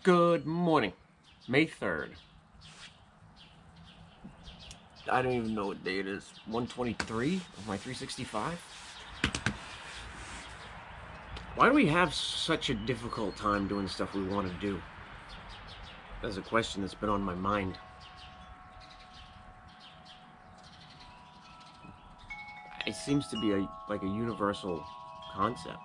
Good morning, May 3rd. I don't even know what day it is. 123 of my 365. Why do we have such a difficult time doing stuff we want to do? That's a question that's been on my mind. It seems to be like a universal concept.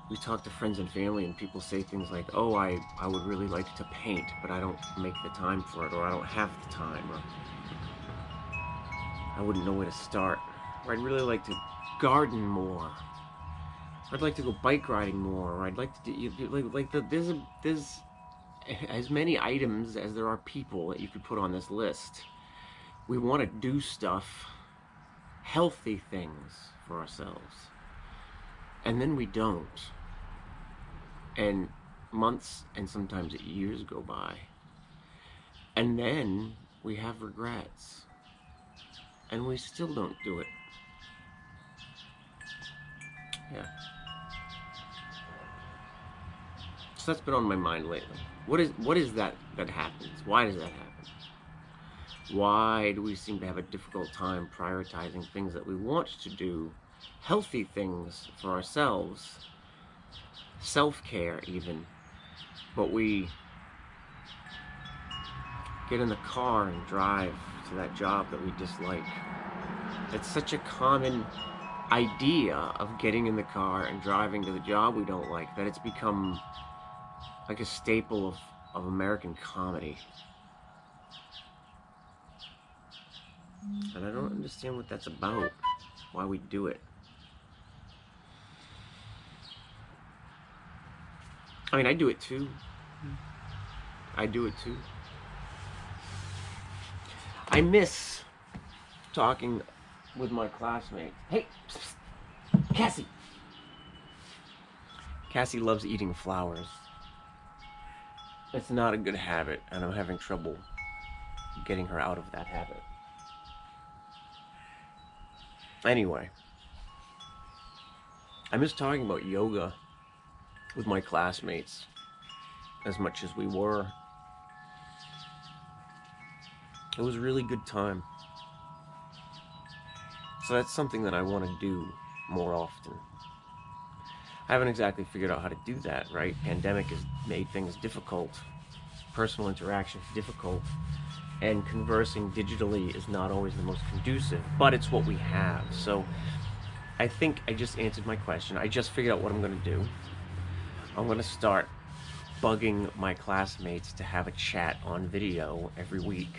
We talk to friends and family and people say things like, oh, I would really like to paint, but I don't make the time for it, or I don't have the time, or I wouldn't know where to start. Or I'd really like to garden more. I'd like to go bike riding more, or I'd like to do, there's as many items as there are people that you could put on this list. We want to do stuff, healthy things for ourselves, and then we don't. And months and sometimes years go by, and then we have regrets, and we still don't do it. Yeah. So that's been on my mind lately. What is that happens? Why does that happen? Why do we seem to have a difficult time prioritizing things that we want to do, healthy things for ourselves, self-care even, but we get in the car and drive to that job that we dislike? It's such a common idea of getting in the car and driving to the job we don't like that it's become like a staple of American comedy. And I don't understand what that's about, why we do it. I mean, I do it too. I miss talking with my classmates. Hey, psst, psst. Cassie! Cassie loves eating flowers. It's not a good habit, and I'm having trouble getting her out of that habit. Anyway, I miss talking about yoga with my classmates as much as we were. It was a really good time. So that's something that I want to do more often. I haven't exactly figured out how to do that, right? Pandemic has made things difficult. Personal interaction is difficult. And conversing digitally is not always the most conducive, but it's what we have. So I think I just answered my question. I just figured out what I'm going to do. I'm going to start bugging my classmates to have a chat on video every week.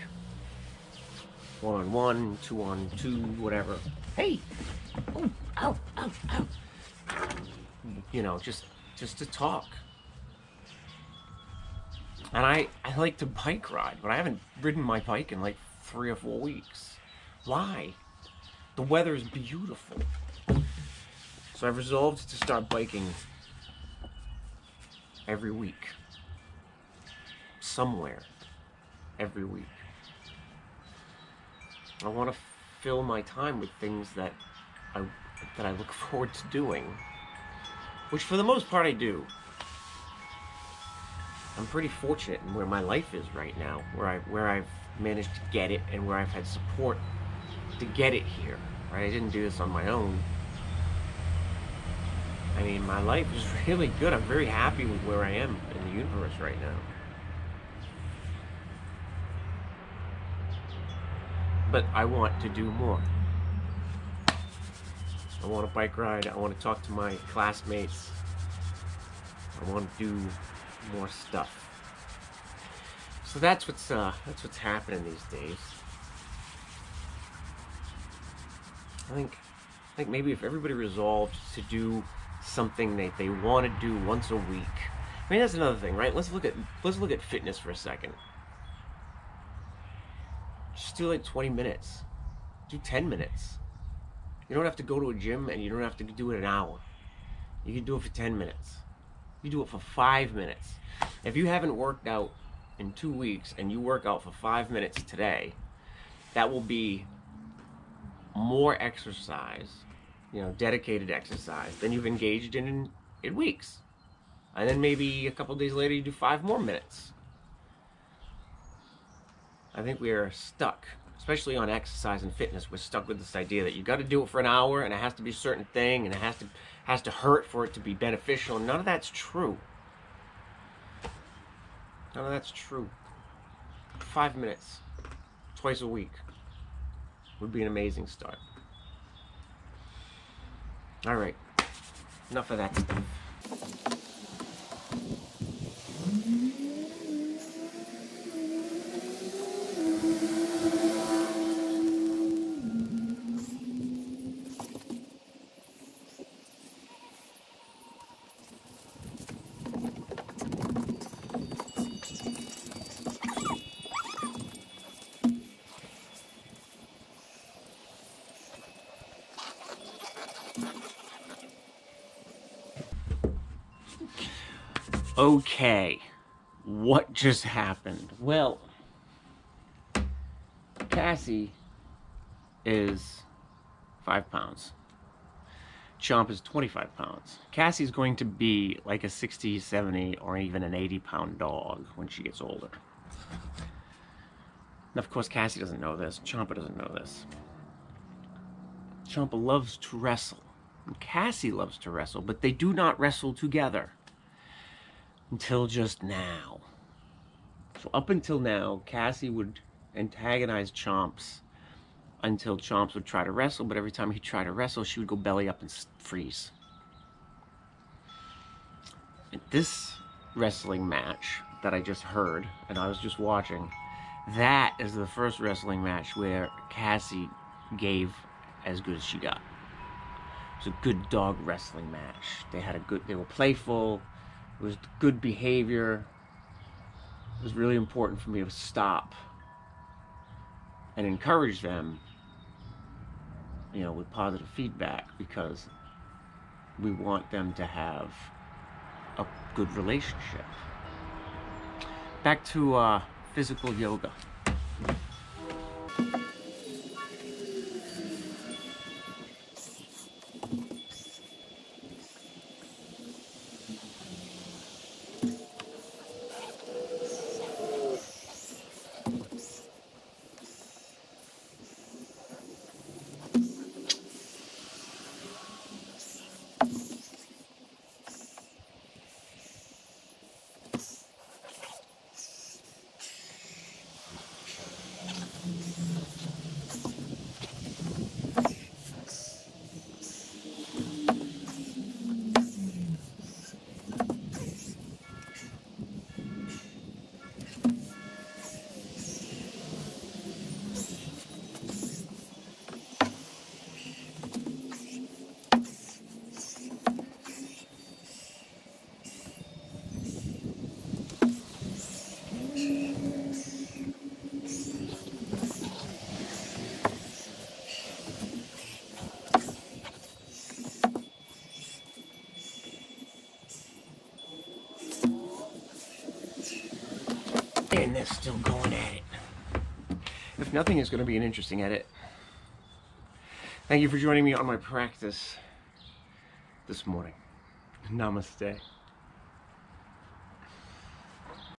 1-on-1, 2-on-2, whatever. Hey! Oh, ow, ow, ow. You know, just to talk. And I like to bike ride, but I haven't ridden my bike in like 3 or 4 weeks. Why? The weather is beautiful. So I've resolved to start biking every week. Somewhere. Every week. I want to fill my time with things that I look forward to doing. Which for the most part I do. I'm pretty fortunate in where my life is right now, where I've managed to get it and where I've had support to get it here. Right? I didn't do this on my own. I mean, my life is really good. I'm very happy with where I am in the universe right now. But I want to do more. I want to bike ride. I want to talk to my classmates. I want to do more stuff. So that's what's happening these days. I think maybe if everybody resolved to do something that they want to do once a week. I mean, that's another thing, right? Let's look at fitness for a second. Just do like 20 minutes. Do 10 minutes. You don't have to go to a gym and you don't have to do it an hour. You can do it for 10 minutes. You do it for 5 minutes. If you haven't worked out in 2 weeks and you work out for 5 minutes today, that will be more exercise, dedicated exercise, than you've engaged in weeks. And then maybe a couple days later you do 5 more minutes. I think we are stuck, especially on exercise and fitness. We're stuck with this idea that you got to do it for an hour, and it has to be a certain thing, and it has to hurt for it to be beneficial. None of that's true. None of that's true. 5 minutes, twice a week, would be an amazing start. All right, enough of that stuff. Okay, what just happened? Well, Cassie is 5 pounds. Chomp is 25 pounds. Cassie's going to be like a 60, 70, or even an 80-pound dog when she gets older. And of course, Cassie doesn't know this. Chompa doesn't know this. Chompa loves to wrestle. And Cassie loves to wrestle, but they do not wrestle together. Until just now. So up until now, Cassie would antagonize Chomps until Chomps would try to wrestle, but every time he'd try to wrestle, she would go belly up and freeze. And this wrestling match that I just heard, and I was just watching, that is the first wrestling match where Cassie gave as good as she got. It was a good dog wrestling match. They were playful. It was good behavior. It was really important for me to stop and encourage them, you know, with positive feedback, because we want them to have a good relationship. Back to physical yoga. And they're still going at it. If nothing, it's going to be an interesting edit. Thank you for joining me on my practice this morning. Namaste.